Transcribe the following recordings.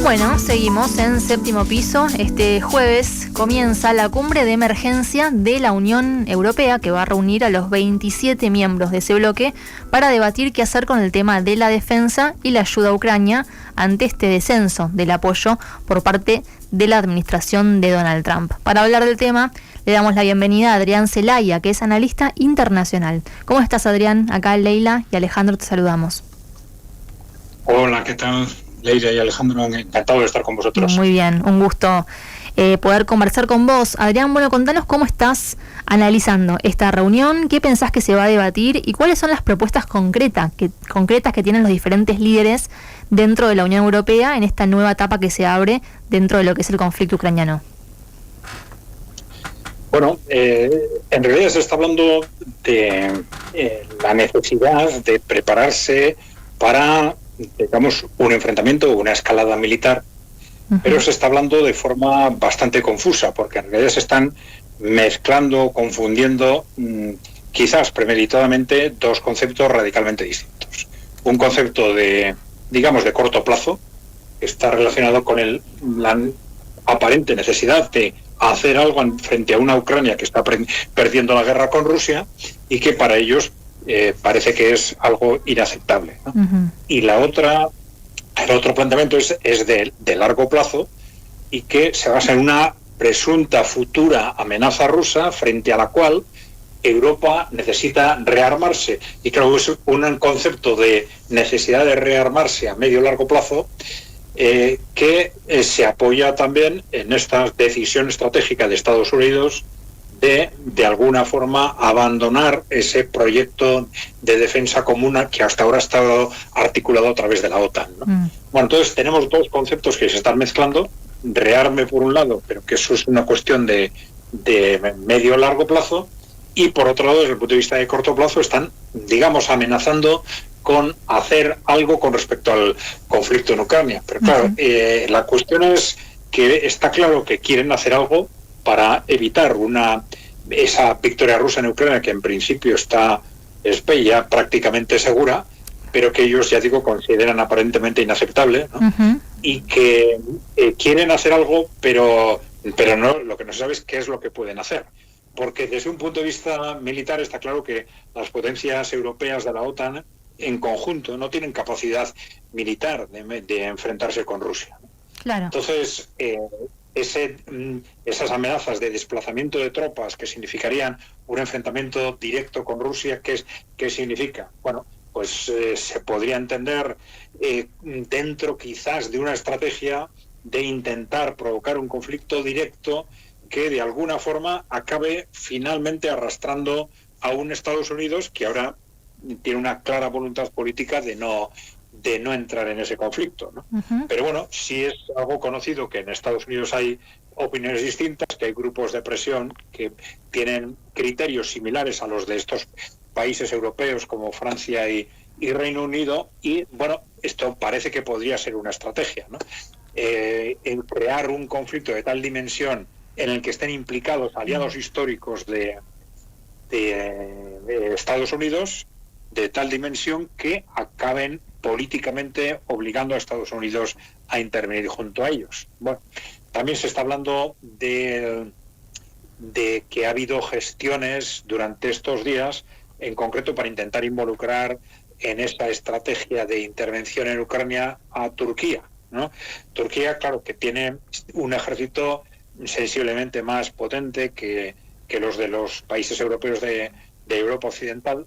Bueno, seguimos en Séptimo Piso. Este jueves comienza la cumbre de emergencia de la Unión Europea, que va a reunir a los 27 miembros de ese bloque para debatir qué hacer con el tema de la defensa y la ayuda a Ucrania ante este descenso del apoyo por parte de la administración de Donald Trump. Para hablar del tema, le damos la bienvenida a Adrián Celaya, que es analista internacional. ¿Cómo estás, Adrián? Acá Leila y Alejandro te saludamos. Hola, ¿qué tal? Leila y Alejandro, encantado de estar con vosotros. Muy bien, un gusto poder conversar con vos. Adrián, bueno, contanos cómo estás analizando esta reunión, qué pensás que se va a debatir y cuáles son las propuestas concretas que tienen los diferentes líderes dentro de la Unión Europea en esta nueva etapa que se abre dentro de lo que es el conflicto ucraniano. Bueno, en realidad se está hablando de la necesidad de prepararse para, digamos, un enfrentamiento o una escalada militar, pero se está hablando de forma bastante confusa, porque en realidad se están mezclando, confundiendo, quizás premeditadamente, dos conceptos radicalmente distintos. Un concepto de, digamos, de corto plazo, que está relacionado con la aparente necesidad de hacer algo frente a una Ucrania que está perdiendo la guerra con Rusia y que para ellos parece que es algo inaceptable, ¿no? Y el otro planteamiento es de largo plazo y que se basa en una presunta futura amenaza rusa frente a la cual Europa necesita rearmarse. Y creo que es un concepto de necesidad de rearmarse a medio y largo plazo que se apoya también en esta decisión estratégica de Estados Unidos de alguna forma abandonar ese proyecto de defensa común que hasta ahora ha estado articulado a través de la OTAN, ¿no? Bueno, entonces tenemos dos conceptos que se están mezclando: rearme por un lado, pero que eso es una cuestión de medio o largo plazo, y por otro lado, desde el punto de vista de corto plazo, están, digamos, amenazando con hacer algo con respecto al conflicto en Ucrania. Pero claro, la cuestión es que está claro que quieren hacer algo para evitar esa victoria rusa en Ucrania, que en principio es ya prácticamente segura, pero que ellos, ya digo, consideran aparentemente inaceptable, ¿no? Y que quieren hacer algo, pero no, lo que no se sabe es qué es lo que pueden hacer. Porque desde un punto de vista militar está claro que las potencias europeas de la OTAN en conjunto no tienen capacidad militar de enfrentarse con Rusia. Claro. Entonces, esas amenazas de desplazamiento de tropas que significarían un enfrentamiento directo con Rusia, ¿qué significa? Bueno, pues se podría entender dentro quizás de una estrategia de intentar provocar un conflicto directo que de alguna forma acabe finalmente arrastrando a un Estados Unidos que ahora tiene una clara voluntad política de no entrar en ese conflicto, ¿no? Pero bueno, sí es algo conocido que en Estados Unidos hay opiniones distintas, que hay grupos de presión que tienen criterios similares a los de estos países europeos como Francia y Reino Unido, y bueno, esto parece que podría ser una estrategia, ¿no? En crear un conflicto de tal dimensión en el que estén implicados aliados históricos de Estados Unidos, de tal dimensión que acaben políticamente obligando a Estados Unidos a intervenir junto a ellos. Bueno, también se está hablando de que ha habido gestiones durante estos días, en concreto para intentar involucrar en esta estrategia de intervención en Ucrania a Turquía, ¿no? Turquía, claro, que tiene un ejército sensiblemente más potente que los de los países europeos de Europa Occidental,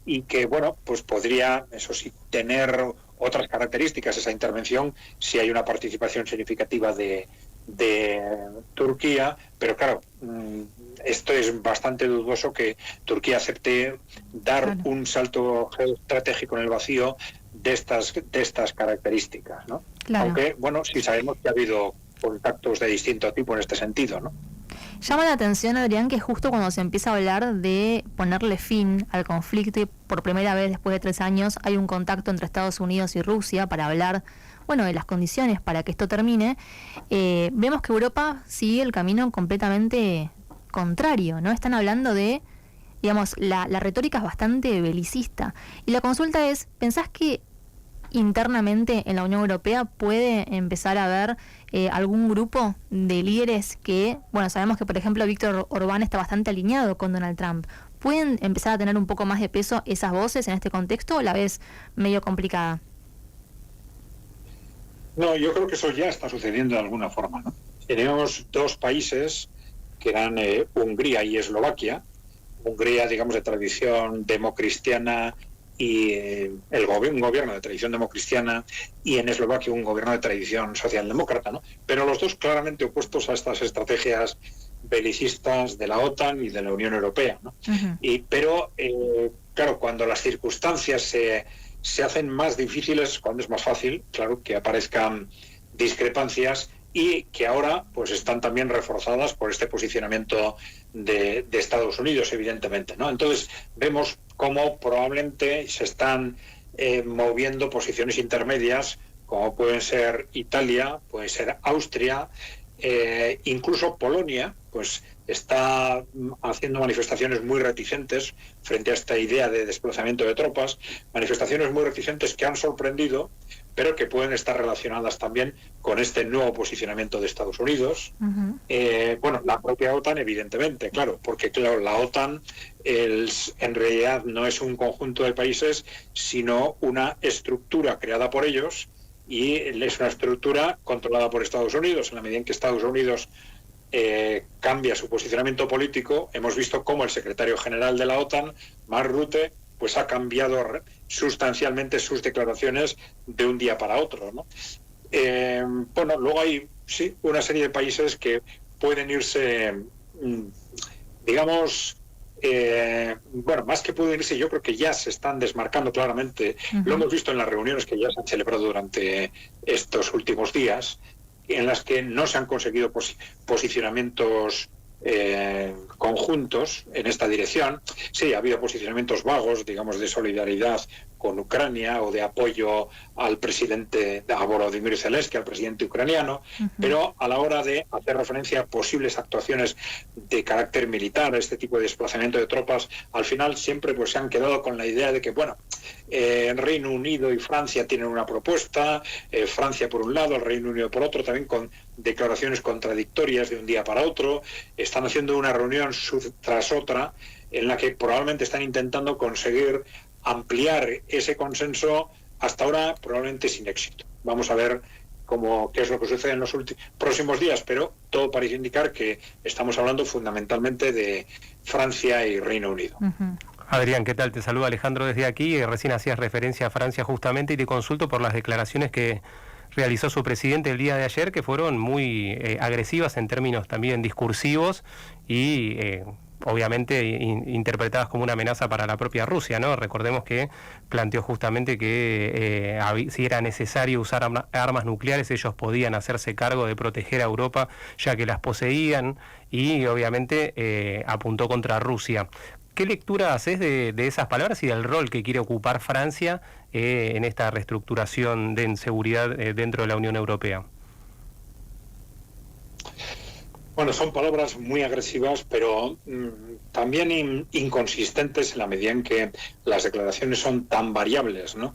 y que, bueno, pues podría, eso sí, tener otras características esa intervención si hay una participación significativa de Turquía, pero claro, esto es bastante dudoso que Turquía acepte dar un salto geoestratégico en el vacío de estas características, ¿no? Claro. Aunque, bueno, sí sabemos que ha habido contactos de distinto tipo en este sentido, ¿no? Llama la atención, Adrián, que justo cuando se empieza a hablar de ponerle fin al conflicto y por primera vez después de 3 años hay un contacto entre Estados Unidos y Rusia para hablar, bueno, de las condiciones para que esto termine, vemos que Europa sigue el camino completamente contrario, ¿no? Están hablando de, digamos, la retórica es bastante belicista. Y la consulta es, ¿pensás que internamente en la Unión Europea puede empezar a haber algún grupo de líderes que, bueno, sabemos que por ejemplo Víctor Orbán está bastante alineado con Donald Trump. ¿Pueden empezar a tener un poco más de peso esas voces en este contexto o la ves medio complicada? No, yo creo que eso ya está sucediendo de alguna forma, ¿no? Tenemos dos países que eran Hungría y Eslovaquia. Hungría, digamos, de tradición democristiana y un gobierno de tradición democristiana, y en Eslovaquia un gobierno de tradición socialdemócrata, ¿no? Pero los dos claramente opuestos a estas estrategias belicistas de la OTAN y de la Unión Europea, ¿no? Pero claro, cuando las circunstancias se hacen más difíciles, cuando es más fácil, claro, que aparezcan discrepancias, y que ahora pues están también reforzadas por este posicionamiento de Estados Unidos, evidentemente, ¿no? Entonces vemos cómo probablemente se están moviendo posiciones intermedias, como pueden ser Italia, puede ser Austria, incluso Polonia, pues está haciendo manifestaciones muy reticentes frente a esta idea de desplazamiento de tropas, manifestaciones muy reticentes que han sorprendido, pero que pueden estar relacionadas también con este nuevo posicionamiento de Estados Unidos. Bueno, la propia OTAN, evidentemente, claro, porque claro, la OTAN en realidad no es un conjunto de países, sino una estructura creada por ellos, y es una estructura controlada por Estados Unidos. En la medida en que Estados Unidos cambia su posicionamiento político, hemos visto cómo el secretario general de la OTAN, Mark Rutte, pues ha cambiado sustancialmente sus declaraciones de un día para otro, ¿no? Bueno, luego hay una serie de países que pueden irse, digamos, bueno, más que pueden irse, yo creo que ya se están desmarcando claramente. Lo hemos visto en las reuniones que ya se han celebrado durante estos últimos días, en las que no se han conseguido posicionamientos conjuntos en esta dirección. Sí, ha habido posicionamientos vagos, digamos, de solidaridad con Ucrania o de apoyo al presidente, a Volodymyr Zelensky, al presidente ucraniano, pero a la hora de hacer referencia a posibles actuaciones de carácter militar, este tipo de desplazamiento de tropas, al final siempre pues se han quedado con la idea de que, bueno, Reino Unido y Francia tienen una propuesta, Francia por un lado, el Reino Unido por otro, también con declaraciones contradictorias de un día para otro. Están haciendo una reunión tras otra en la que probablemente están intentando conseguir ampliar ese consenso, hasta ahora probablemente sin éxito. Vamos a ver qué es lo que sucede en los próximos días, pero todo parece indicar que estamos hablando fundamentalmente de Francia y Reino Unido. Adrián, ¿qué tal? Te saluda Alejandro desde aquí. Recién hacías referencia a Francia justamente, y te consulto por las declaraciones que realizó su presidente el día de ayer, que fueron muy agresivas en términos también discursivos y obviamente interpretadas como una amenaza para la propia Rusia, ¿no? Recordemos que planteó justamente que si era necesario usar armas nucleares, ellos podían hacerse cargo de proteger a Europa, ya que las poseían, y obviamente apuntó contra Rusia. ¿Qué lectura haces de esas palabras y del rol que quiere ocupar Francia en esta reestructuración de inseguridad dentro de la Unión Europea? Bueno, son palabras muy agresivas, pero también inconsistentes en la medida en que las declaraciones son tan variables, ¿no?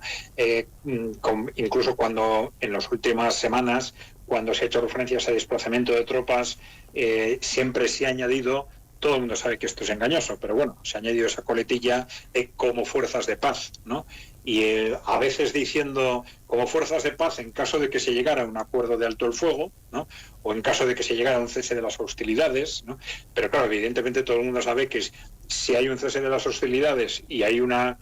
Incluso cuando en las últimas semanas, cuando se ha hecho referencia a ese desplazamiento de tropas, siempre se ha añadido, todo el mundo sabe que esto es engañoso, pero bueno, se ha añadido esa coletilla como fuerzas de paz, ¿no? Y a veces diciendo como fuerzas de paz en caso de que se llegara a un acuerdo de alto el fuego, ¿no? O en caso de que se llegara a un cese de las hostilidades, ¿no? Pero claro, evidentemente todo el mundo sabe que si hay un cese de las hostilidades y hay una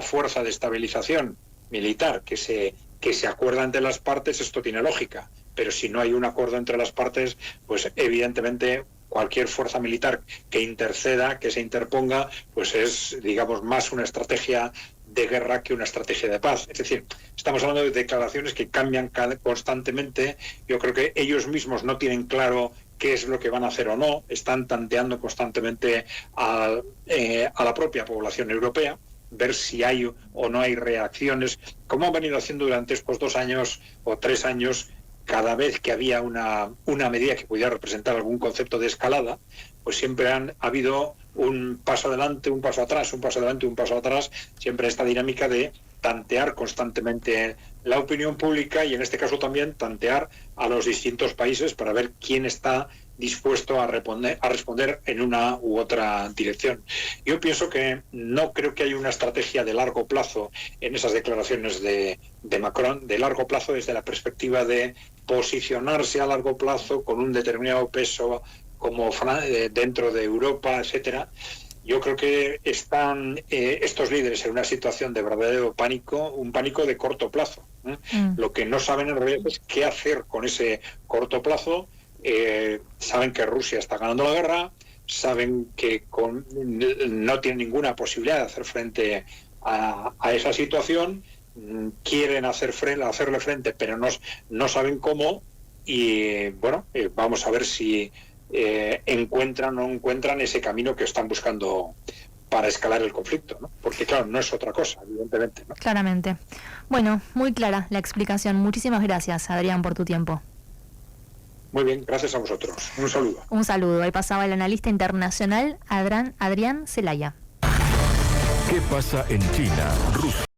fuerza de estabilización militar que se acuerda entre las partes, esto tiene lógica. Pero si no hay un acuerdo entre las partes, pues evidentemente cualquier fuerza militar que interceda, que se interponga, pues es, digamos, más una estrategia de guerra que una estrategia de paz. Es decir, estamos hablando de declaraciones que cambian constantemente. Yo creo que ellos mismos no tienen claro qué es lo que van a hacer o no. Están tanteando constantemente a la propia población europea, ver si hay o no hay reacciones, como han venido haciendo durante estos 2 años o 3 años. Cada vez que había una medida que pudiera representar algún concepto de escalada, pues siempre ha habido un paso adelante, un paso atrás, un paso adelante, un paso atrás, siempre esta dinámica de tantear constantemente la opinión pública y en este caso también tantear a los distintos países para ver quién está dispuesto a responder en una u otra dirección. Yo pienso que no creo que haya una estrategia de largo plazo en esas declaraciones de Macron, de largo plazo desde la perspectiva de posicionarse a largo plazo con un determinado peso como dentro de Europa, etcétera. Yo creo que están estos líderes en una situación de verdadero pánico, un pánico de corto plazo. Lo que no saben en realidad es qué hacer con ese corto plazo. Saben que Rusia está ganando la guerra, saben que no tienen ninguna posibilidad de hacer frente a esa situación, quieren hacerle frente, pero no saben cómo. Y bueno, vamos a ver si encuentran o no encuentran ese camino que están buscando para escalar el conflicto, ¿no? Porque claro, no es otra cosa, evidentemente, ¿no? Claramente. Bueno, muy clara la explicación. Muchísimas gracias, Adrián, por tu tiempo. Muy bien, gracias a vosotros. Un saludo. Un saludo. Ahí pasaba el analista internacional Adrián Celaya. ¿Qué pasa en China, Rusia?